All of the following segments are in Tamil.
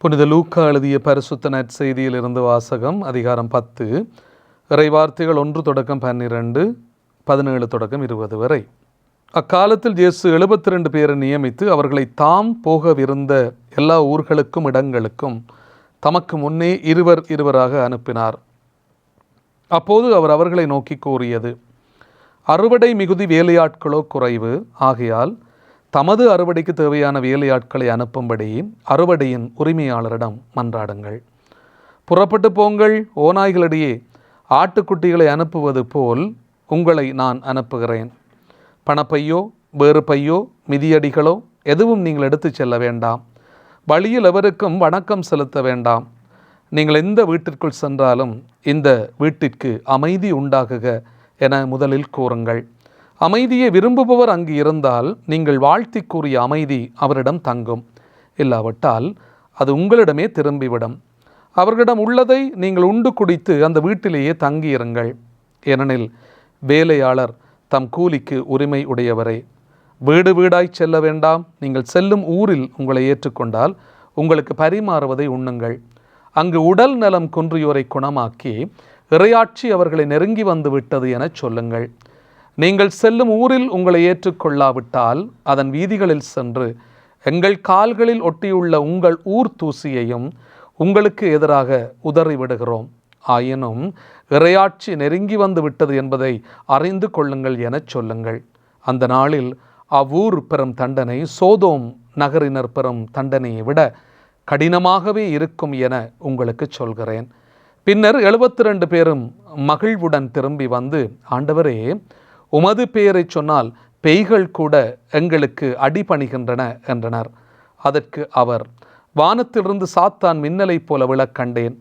புனித லூக்கா எழுதிய பரிசுத்த நற்செய்தியிலிருந்து வாசகம். அதிகாரம் 10, இறைவார்த்தைகள் 1 தொடக்கம் 12, 17 தொடக்கம் 20 வரை. அக்காலத்தில் இயேசு 72 பேரை நியமித்து அவர்களை தாம் போகவிருந்த எல்லா ஊர்களுக்கும் இடங்களுக்கும் தமக்கு முன்னே இருவர் இருவராக அனுப்பினார். அப்போது அவர் அவர்களை நோக்கி கூறியது: அறுவடை மிகுதி, வேலையாட்களோ குறைவு. ஆகையால் தமது அறுவடைக்கு தேவையான வேலையாட்களை அனுப்பும்படி அறுவடையின் உரிமையாளரிடம் மன்றாடுங்கள். புறப்பட்டு போங்கள், ஓநாய்களிடையே ஆட்டுக்குட்டிகளை அனுப்புவது போல் உங்களை நான் அனுப்புகிறேன். பணப்பையோ வேறு பையோ மிதியடிகளோ எதுவும் நீங்கள் எடுத்துச் செல்ல வேண்டாம். வழியில் எவருக்கும் வணக்கம் செலுத்த வேண்டாம். நீங்கள் எந்த வீட்டிற்குள் சென்றாலும் இந்த வீட்டிற்கு அமைதி உண்டாகுக என முதலில் கூறுங்கள். அமைதியை விரும்புபவர் அங்கு இருந்தால் நீங்கள் வாழ்த்தி கூறிய அமைதி அவரிடம் தங்கும். இல்லாவிட்டால் அது உங்களிடமே திரும்பிவிடும். அவர்களிடம் உள்ளதை நீங்கள் உண்டு குடித்து அந்த வீட்டிலேயே தங்கியிருங்கள். ஏனெனில் வேலையாளர் தம் கூலிக்கு உரிமை உடையவரே. வீடு வீடாய் செல்ல வேண்டாம். நீங்கள் செல்லும் ஊரில் உங்களை ஏற்றுக்கொண்டால் உங்களுக்கு பரிமாறுவதை உண்ணுங்கள். அங்கு உடல் நலம் குன்றியோரை குணமாக்கி இறையாட்சி அவர்களை நெருங்கி வந்து விட்டது எனச் சொல்லுங்கள். நீங்கள் செல்லும் ஊரில் உங்களை ஏற்றுக்கொள்ளாவிட்டால் அதன் வீதிகளில் சென்று எங்கள் கால்களில் ஒட்டியுள்ள உங்கள் ஊர் தூசியையும் உங்களுக்கு எதிராக உதறிவிடுகிறோம். ஆயினும் இறையாட்சி நெருங்கி வந்து விட்டது என்பதை அறிந்து கொள்ளுங்கள் எனச் சொல்லுங்கள். அந்த நாளில் அவ்வூர் பெறும் தண்டனை சோதோம் நகரினர் பெறும் தண்டனையை விட கடினமாகவே இருக்கும் என உங்களுக்கு சொல்கிறேன். பின்னர் 72 பேரும் மகிழ்வுடன் திரும்பி வந்து, ஆண்டவரே, உமது பெயரை சொன்னால் பேய்கள் கூட எங்களுக்கு அடிபணிகின்றன என்றனர். அதற்கு அவர், வானத்திலிருந்து சாத்தான் மின்னலைப் போல விழக் கண்டேன்.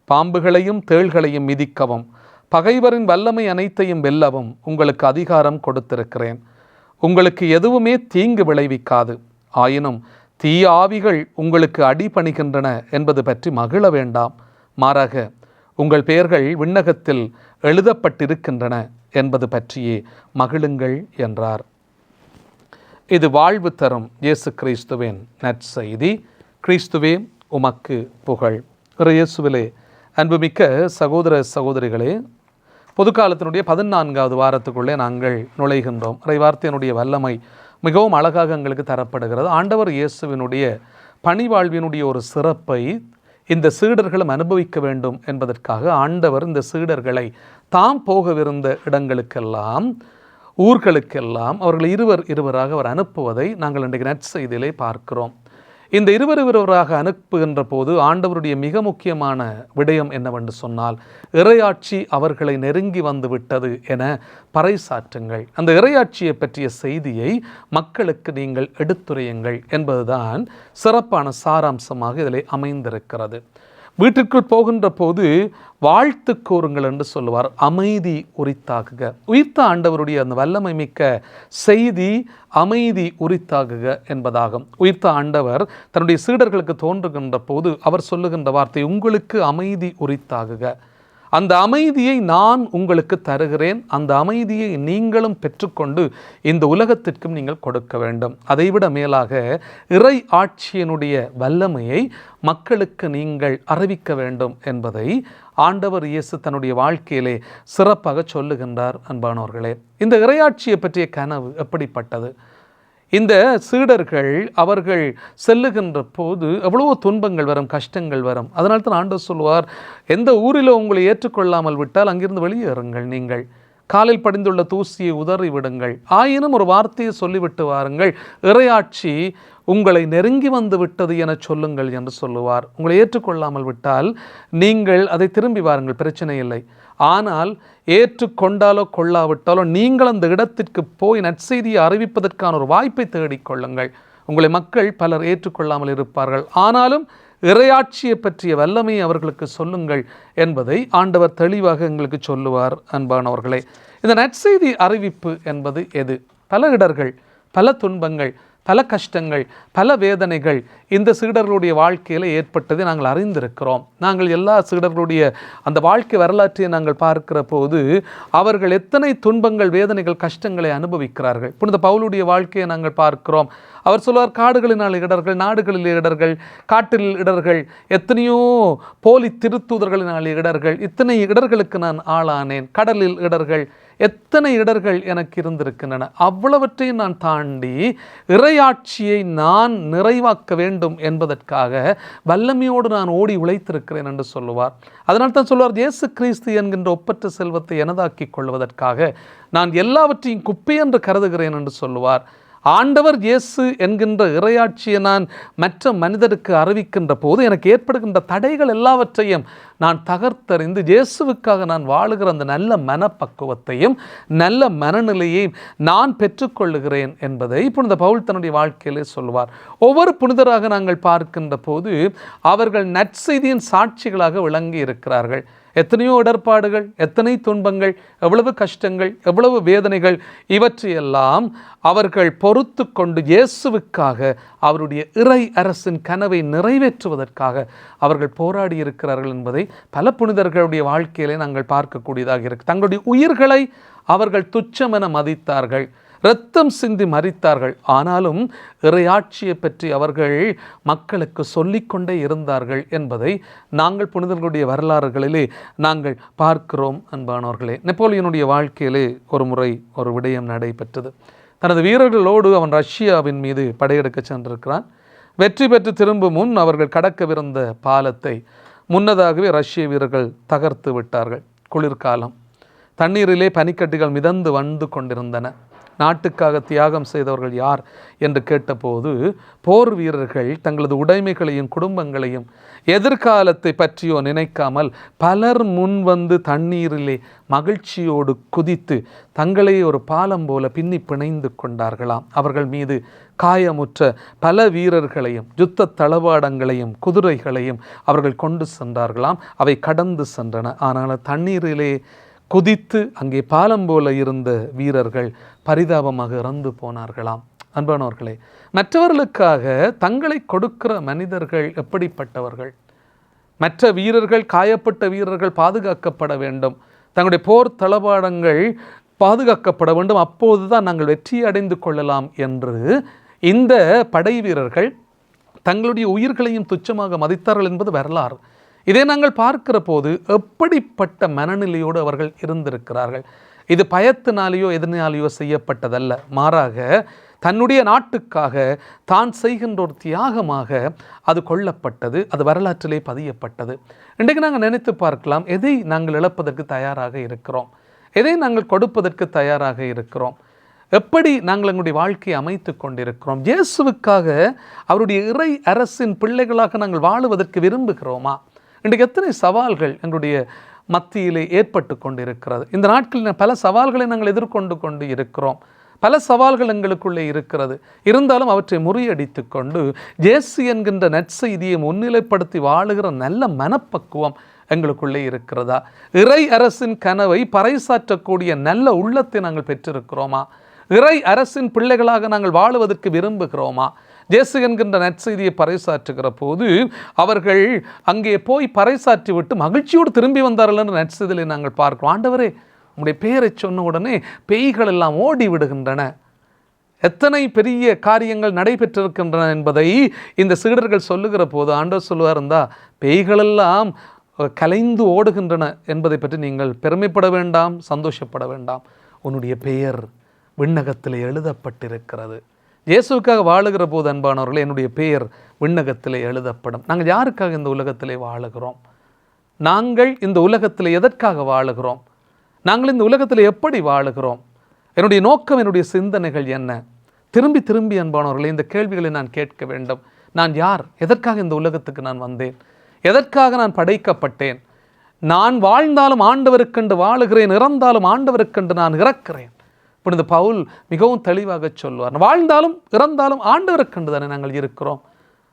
பாம்புகளையும் தேள்களையும் மிதிக்கவும் பகைவரின் வல்லமை அனைத்தையும் வெல்லவும் உங்களுக்கு அதிகாரம் கொடுத்திருக்கிறேன். உங்களுக்கு எதுவுமே தீங்கு விளைவிக்காது. ஆயினும் தீய ஆவிகள் உங்களுக்கு அடிபணிகின்றன என்பது பற்றி மகிழ வேண்டாம். மாறாக உங்கள் பெயர்கள் விண்ணகத்தில் எழுதப்பட்டிருக்கின்றன என்பது பற்றியே மகிழுங்கள் என்றார். இது வாழ்வு தரும் இயேசு கிறிஸ்துவின் நற்செய்தி. கிறிஸ்துவே உமக்கு புகழ். இயேசுவிலே அன்புமிக்க சகோதர சகோதரிகளே, பொதுக்காலத்தினுடைய 14வது வாரத்துக்குள்ளே நாங்கள் நுழைகின்றோம். இறைவார்த்தையினுடைய வல்லமை மிகவும் அழகாக எங்களுக்கு தரப்படுகிறது. ஆண்டவர் இயேசுவினுடைய பணிவாழ்வினுடைய ஒரு சிறப்பை இந்த சீடர்களும் அனுபவிக்க வேண்டும் என்பதற்காக ஆண்டவர் இந்த சீடர்களை தாம் போகவிருந்த இடங்களுக்கெல்லாம், ஊர்களுக்கெல்லாம் அவர்கள் இருவராக அவர் அனுப்புவதை நாங்கள் இன்றைக்கு நற்செய்தியிலே பார்க்கிறோம். இந்த இருவராக அனுப்புகின்ற போது ஆண்டவருடைய மிக முக்கியமான விடயம் என்னவென்று சொன்னால், இறையாட்சி அவர்களை நெருங்கி வந்து விட்டது என பறைசாற்றுங்கள். அந்த இறையாட்சியை பற்றிய செய்தியை மக்களுக்கு நீங்கள் எடுத்துரையுங்கள் என்பதுதான் சிறப்பான சாராம்சமாக இதில் அமைந்திருக்கிறது. வீட்டிற்குள் போகின்ற போது வாழ்த்து கூறுங்கள் என்று சொல்லுவார். அமைதி உரித்தாகுக. உயிர்த்த ஆண்டவருடைய அந்த வல்லமை மிக்க செய்தி அமைதி உரித்தாகுக என்பதாகும். உயிர்த்த ஆண்டவர் தன்னுடைய சீடர்களுக்கு தோன்றுகின்ற போது அவர் சொல்லுகின்ற வார்த்தை, உங்களுக்கு அமைதி உரித்தாகுக. அந்த அமைதியை நான் உங்களுக்கு தருகிறேன். அந்த அமைதியை நீங்களும் பெற்றுக்கொண்டு இந்த உலகத்திற்கும் நீங்கள் கொடுக்க வேண்டும். அதைவிட மேலாக இறை ஆட்சியினுடைய வல்லமையை மக்களுக்கு நீங்கள் அறிவிக்க வேண்டும் என்பதை ஆண்டவர் இயேசு தன்னுடைய வாழ்க்கையிலே சிறப்பாக சொல்லுகின்றார். அன்பானவர்களே, இந்த இறையாட்சியை பற்றிய கனவு எப்படிப்பட்டது? இந்த சீடர்கள் அவர்கள் செல்லுகின்ற போது எவ்வளவோ துன்பங்கள் வரும், கஷ்டங்கள் வரும். அதனால தான் ஆண்டவர் சொல்லுவார், எந்த ஊரில் உங்களை ஏற்றுக்கொள்ளாமல் விட்டால் அங்கிருந்து வெளியேறுங்கள். நீங்கள் காலில் படிந்துள்ள தூசியை உதறி விடுங்கள். ஆயினும் ஒரு வார்த்தையை சொல்லிவிட்டு வாருங்கள், இறையாட்சி உங்களை நெருங்கி வந்து விட்டது என சொல்லுங்கள் என்று சொல்லுவார். உங்களை ஏற்றுக்கொள்ளாமல் விட்டால் நீங்கள் அதை திரும்பி வாருங்கள், பிரச்சனை இல்லை. ஆனால் ஏற்றுக்கொண்டாலோ கொள்ளாவிட்டாலோ நீங்கள் அந்த இடத்திற்கு போய் நற்செய்தியை அறிவிப்பதற்கான ஒரு வாய்ப்பை தேடிக்கொள்ளுங்கள். உங்களை மக்கள் பலர் ஏற்றுக்கொள்ளாமல் இருப்பார்கள். ஆனாலும் இறையாட்சியை பற்றிய வல்லமையை அவர்களுக்கு சொல்லுங்கள் என்பதை ஆண்டவர் தெளிவாக எங்களுக்கு சொல்லுவார். அன்பானவர்களே, இந்த நற்செய்தி அறிவிப்பு என்பது எது? பல இடர்கள், பல துன்பங்கள், பல கஷ்டங்கள், பல வேதனைகள் இந்த சீடர்களுடைய வாழ்க்கையில் ஏற்பட்டதை நாங்கள் அறிந்திருக்கிறோம். நாங்கள் எல்லா சீடர்களுடைய அந்த வாழ்க்கை வரலாற்றை நாங்கள் பார்க்கிற போது அவர்கள் எத்தனை துன்பங்கள், வேதனைகள், கஷ்டங்களை அனுபவிக்கிறார்கள். புனித பவுலுடைய வாழ்க்கையை நாங்கள் பார்க்கிறோம். அவர் சொல்வார், காடுகளினால் இடர்கள், நாடுகளில் இடர்கள், காட்டில் இடர்கள், எத்தனையோ போலி திருத்தூதர்களினால் இடர்கள், இத்தனை இடர்களுக்கு நான் ஆளானேன், கடலில் இடர்கள், எத்தனை இடர்கள் எனக்கு இருந்திருக்கின்றன. அவ்வளவற்றையும் நான் தாண்டி இறையாட்சியை நான் நிறைவாக்க வேண்டும் என்பதற்காக வல்லமையோடு நான் ஓடி உழைத்திருக்கிறேன் என்று சொல்லுவார். அதனால் தான் சொல்வார், இயேசு கிறிஸ்து என்கின்ற ஒப்பற்ற செல்வத்தை எனதாக்கி கொள்வதற்காக நான் எல்லாவற்றையும் குப்பை என்று கருதுகிறேன் என்று சொல்லுவார். ஆண்டவர் இயேசு என்கின்ற இறையாட்சியை நான் மற்ற மனிதருக்கு அறிவிக்கின்ற போது எனக்கு ஏற்படுகின்ற தடைகள் எல்லாவற்றையும் நான் தகர்த்தறிந்து இயேசுவுக்காக நான் வாழுகிற அந்த நல்ல மனப்பக்குவத்தையும் நல்ல மனநிலையையும் நான் பெற்றுக்கொள்ளுகிறேன் என்பதை புனித பவுல் தன்னுடைய வாழ்க்கையிலே சொல்வார். ஒவ்வொரு புனிதராக நாங்கள் பார்க்கின்ற போது அவர்கள் நற்செய்தியின் சாட்சிகளாக விளங்கி இருக்கிறார்கள். எத்தனையோ இடர்பாடுகள், எத்தனை துன்பங்கள், எவ்வளவு கஷ்டங்கள், எவ்வளவு வேதனைகள், இவற்றையெல்லாம் அவர்கள் பொறுத்து கொண்டு இயேசுவுக்காக அவருடைய இறை அரசின் கனவை நிறைவேற்றுவதற்காக அவர்கள் போராடி இருக்கிறார்கள் என்பதை பல புனிதர்களுடைய வாழ்க்கையிலே நாங்கள் பார்க்கக்கூடியதாக இருக்கு. தங்களுடைய உயிர்களை அவர்கள் துச்சமென மதித்தார்கள், இரத்தம் சிந்தி மரித்தார்கள். ஆனாலும் இறையாட்சியை பற்றி அவர்கள் மக்களுக்கு சொல்லிக்கொண்டே இருந்தார்கள் என்பதை நாங்கள் புனிதர்களுடைய வரலாறுகளிலே நாங்கள் பார்க்கிறோம். அன்பானவர்களே, நெப்போலியனுடைய வாழ்க்கையிலே ஒரு முறை ஒரு விடயம் நடைபெற்றது. தனது வீரர்களோடு அவன் ரஷ்யாவின் மீது படையெடுக்க சென்றிருக்கிறான். வெற்றி பெற்று திரும்பும் முன் அவர்கள் கடக்கவிருந்த பாலத்தை முன்னதாகவே ரஷ்ய வீரர்கள் தகர்த்து விட்டார்கள். குளிர்காலம், தண்ணீரிலே பனிக்கட்டிகள் மிதந்து வந்து கொண்டிருந்தன. நாட்டுக்காக தியாகம் செய்தவர்கள் யார் என்று கேட்டபோது போர் வீரர்கள் தங்களது உடைமைகளையும் குடும்பங்களையும் எதிர்காலத்தை பற்றியோ நினைக்காமல் பலர் முன் வந்து தண்ணீரிலே மகிழ்ச்சியோடு குதித்து தங்களை ஒரு பாலம் போல பின்னி பிணைந்து கொண்டார்களாம். அவர்கள் மீது காயமுற்ற பல வீரர்களையும் யுத்த தளவாடங்களையும் குதிரைகளையும் அவர்கள் கொண்டு சென்றார்களாம். அவை கடந்து சென்றன. ஆனால் தண்ணீரிலே குதித்து அங்கே பாலம் போல இருந்த வீரர்கள் பரிதாபமாக இறந்து போனார்களாம். அன்பானவர்களே, மற்றவர்களுக்காக தங்களை கொடுக்கிற மனிதர்கள் எப்படிப்பட்டவர்கள்? மற்ற வீரர்கள், காயப்பட்ட வீரர்கள் பாதுகாக்கப்பட வேண்டும், தங்களுடைய போர் தளவாடங்கள் பாதுகாக்கப்பட வேண்டும், அப்போது தான் நாங்கள் வெற்றியை அடைந்து கொள்ளலாம் என்று இந்த படை வீரர்கள் தங்களுடைய உயிர்களையும் துச்சமாக மதித்தார்கள் என்பது வரலாறு. இதை நாங்கள் பார்க்கிற போது எப்படிப்பட்ட மனநிலையோடு அவர்கள் இருந்திருக்கிறார்கள். இது பயத்தினாலேயோ எதனாலேயோ செய்யப்பட்டதல்ல, மாறாக தன்னுடைய நாட்டுக்காக தான் செய்கின்ற ஒரு தியாகமாக அது கொள்ளப்பட்டது. அது வரலாற்றிலே பதியப்பட்டது. இன்றைக்கு நாங்கள் நினைத்து பார்க்கலாம், எதை நாங்கள் இழப்பதற்கு தயாராக இருக்கிறோம், எதை நாங்கள் கொடுப்பதற்கு தயாராக இருக்கிறோம், எப்படி நாங்கள் எங்களுடைய வாழ்க்கையை அமைத்து கொண்டிருக்கிறோம், இயேசுவுக்காக அவருடைய இறை அரசின் பிள்ளைகளாக நாங்கள் வாழுவதற்கு விரும்புகிறோமா? இன்றைக்கு எத்தனை சவால்கள் எங்களுடைய மத்தியிலே ஏற்பட்டு கொண்டிருக்கிறது. இந்த நாட்களில் பல சவால்களை நாங்கள் எதிர்கொண்டு கொண்டு இருக்கிறோம். பல சவால்கள் எங்களுக்குள்ளே இருக்கிறது. இருந்தாலும் அவற்றை முறியடித்து கொண்டு இயேசு என்கின்ற நற்செய்தியை முன்னிலைப்படுத்தி வாழுகிற நல்ல மனப்பக்குவம் எங்களுக்குள்ளே இருக்கிறதா? இறை அரசின் கனவை பறைசாற்றக்கூடிய நல்ல உள்ளத்தை நாங்கள் பெற்றிருக்கிறோமா? இறை அரசின் பிள்ளைகளாக நாங்கள் வாழுவதற்கு விரும்புகிறோமா? இயேசு என்கின்ற நற்செய்தியை பறைசாற்றுகிற போது அவர்கள் அங்கே போய் பறைசாற்றி விட்டு மகிழ்ச்சியோடு திரும்பி வந்தார்கள் என்று நற்செய்தியை நாங்கள் பார்க்கிறோம். ஆண்டவரே, உங்களுடைய பெயரை சொன்ன உடனே பேய்கள் எல்லாம் ஓடி விடுகின்றன. எத்தனை பெரிய காரியங்கள் நடைபெற்றிருக்கின்றன என்பதை இந்த சீடர்கள் சொல்லுகிற போது ஆண்டவர் சொல்லுவார், இருந்தா பேய்களெல்லாம் கலைந்து ஓடுகின்றன என்பதை பற்றி நீங்கள் பெருமைப்பட வேண்டாம், சந்தோஷப்பட வேண்டாம். உன்னுடைய பெயர் விண்ணகத்தில் எழுதப்பட்டிருக்கிறது. இயேசுவுக்காக வாழுகிற போது அன்பானவர்களே, என்னுடைய பெயர் விண்ணகத்திலே எழுதப்படும். நாங்கள் யாருக்காக இந்த உலகத்திலே வாழுகிறோம்? நாங்கள் இந்த உலகத்தில் எதற்காக வாழுகிறோம்? நாங்கள் இந்த உலகத்தில் எப்படி வாழுகிறோம்? என்னுடைய நோக்கம், என்னுடைய சிந்தனைகள் என்ன? திரும்பி திரும்பி அன்பானவர்களே இந்த கேள்விகளை நான் கேட்க வேண்டும். நான் யார்? எதற்காக இந்த உலகத்துக்கு நான் வந்தேன்? எதற்காக நான் படைக்கப்பட்டேன்? நான் வாழ்ந்தாலும் ஆண்டவருக்கென்று வாழுகிறேன், இறந்தாலும் ஆண்டவருக்கென்று நான் இறக்கிறேன். புனித பவுல் மிகவும் தெளிவாக சொல்வார், வாழ்ந்தாலும் இறந்தாலும் ஆண்டவருக்கென்று தானே நாங்கள் இருக்கிறோம்.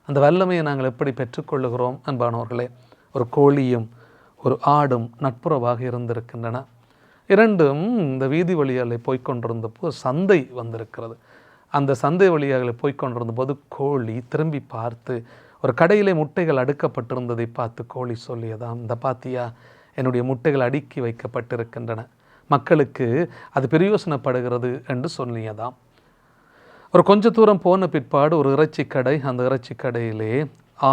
அந்த வல்லமையை நாங்கள் எப்படி பெற்றுக்கொள்ளுகிறோம்? அன்பானவர்களே, ஒரு கோழியும் ஒரு ஆடும் நட்புறவாக இருந்திருக்கின்றன. இரண்டும் இந்த வீதி வழியாலே போய்கொண்டிருந்த போது சந்தை வந்திருக்கிறது. அந்த சந்தை வழியாக போய்கொண்டிருந்த போது கோழி திரும்பி பார்த்து ஒரு கடையிலே முட்டைகள் அடுக்கப்பட்டிருந்ததை பார்த்து கோழி சொல்லியதாம், இந்த பாத்தியா என்னுடைய முட்டைகள் அடுக்கி வைக்கப்பட்டிருக்கின்றன, மக்களுக்கு அது பிரயோசனப்படுகிறது என்று சொல்லியதாம். ஒரு கொஞ்ச தூரம் போன பிற்பாடு ஒரு இறைச்சி கடை, அந்த இறைச்சி கடையிலே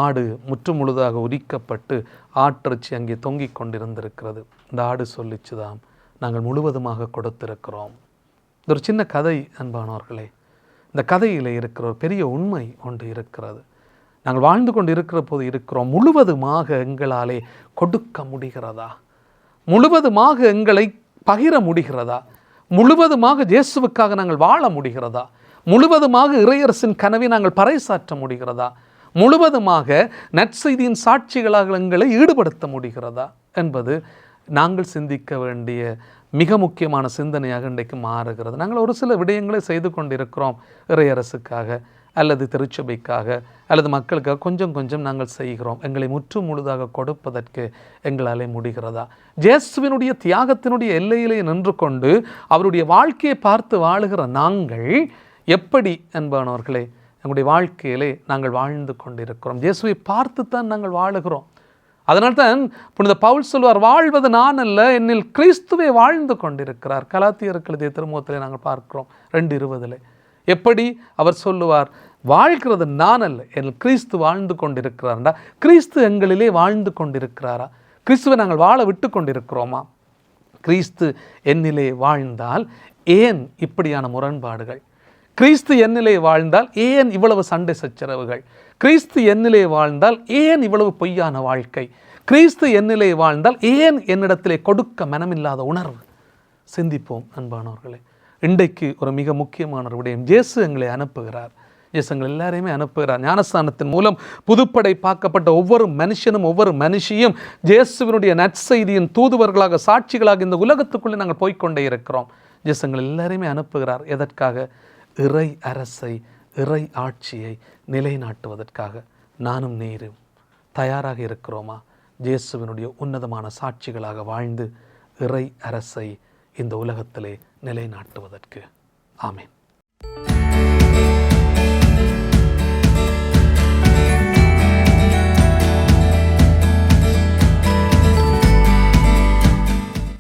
ஆடு முற்று முழுதாக உரிக்கப்பட்டு ஆட்டிறைச்சி அங்கே தொங்கிக் கொண்டிருந்திருக்கிறது. இந்த ஆடு சொல்லிச்சுதாம், நாங்கள் முழுவதுமாக கொடுத்திருக்கிறோம். இது ஒரு சின்ன கதை அன்பானவர்களே. இந்த கதையில் இருக்கிற ஒரு பெரிய உண்மை ஒன்று இருக்கிறது. நாங்கள் வாழ்ந்து கொண்டு இருக்கிற போது இருக்கிறோம், முழுவதுமாக எங்களாலே கொடுக்க முடிகிறதா? முழுவதுமாக எங்களை பகிர முடிகிறதா? முழுவதுமாக இயேசுவுக்காக நாங்கள் வாழ முடிகிறதா? முழுவதுமாக இறையரசின் கனவை நாங்கள் பறைசாற்ற முடிகிறதா? முழுவதுமாக நற்செய்தியின் சாட்சிகளாக எங்களை ஈடுபடுத்த முடிகிறதா என்பது நாங்கள் சிந்திக்க வேண்டிய மிக முக்கியமான சிந்தனையாக இன்றைக்கு மாறுகிறது. நாங்கள் ஒரு சில விடயங்களை செய்து கொண்டிருக்கிறோம், இறையரசுக்காக அல்லது திருச்சபைக்காக அல்லது மக்களுக்காக கொஞ்சம் கொஞ்சம் நாங்கள் செய்கிறோம். எங்களை முற்று முழுதாக கொடுப்பதற்கு எங்களாலே முடிகிறதா? இயேசுவினுடைய தியாகத்தினுடைய எல்லையிலே நின்று கொண்டு அவருடைய வாழ்க்கையை பார்த்து வாழுகிற நாங்கள் எப்படி என்பானவர்களே எங்களுடைய வாழ்க்கையிலே நாங்கள் வாழ்ந்து கொண்டிருக்கிறோம்? இயேசுவை பார்த்துத்தான் நாங்கள் வாழுகிறோம். அதனால்தான் புனித பவுல் சொல்வார், வாழ்வது நான் அல்ல, என்னில் கிறிஸ்துவே வாழ்ந்து கொண்டிருக்கிறார். கலாத்தியருக்கு எழுதிய திருமுகத்திலே நாங்கள் பார்க்கிறோம் 2:20. எப்படி அவர் சொல்லுவார், வாழ்கிறது நான் அல்ல, என்னில் கிறிஸ்து வாழ்ந்து கொண்டிருக்கிறார்டா. கிறிஸ்து எங்களிலே வாழ்ந்து கொண்டிருக்கிறாரா? கிறிஸ்துவை நாங்கள் வாழ விட்டு கொண்டிருக்கிறோமா? கிறிஸ்து என்னிலே வாழ்ந்தால் ஏன் இப்படியான முரண்பாடுகள்? கிறிஸ்து என்னிலே வாழ்ந்தால் ஏன் இவ்வளவு சண்டை சச்சரவுகள்? கிறிஸ்து என்னிலே வாழ்ந்தால் ஏன் இவ்வளவு பொய்யான வாழ்க்கை? கிறிஸ்து என்னிலே வாழ்ந்தால் ஏன் என்னிடத்திலே கொடுக்க மனமில்லாத உணர்வு? சிந்திப்போம் அன்பானவர்களே. இன்றைக்கு ஒரு மிக முக்கியமான ஒரு விடயம், இயேசு எங்களை அனுப்புகிறார். இயேசு எங்கள் எல்லாரையுமே அனுப்புகிறார். ஞானஸ்தானத்தின் மூலம் புதுப்படை பார்க்கப்பட்ட ஒவ்வொரு மனுஷனும் ஒவ்வொரு மனுஷியும் இயேசுவினுடைய நற்செய்தியின் தூதுவர்களாக சாட்சிகளாக இந்த உலகத்துக்குள்ளே நாங்கள் போய்கொண்டே இருக்கிறோம். இயேசு எங்கள் எல்லாரையுமே அனுப்புகிறார். எதற்காக? இறை அரசை, இறை ஆட்சியை நிலைநாட்டுவதற்காக. நானும் நீரும் தயாராக இருக்கிறோமா? இயேசுவினுடைய உன்னதமான சாட்சிகளாக வாழ்ந்து இறை அரசை இந்த உலகத்திலே நிலைநாட்டுவதற்கு. ஆமென்.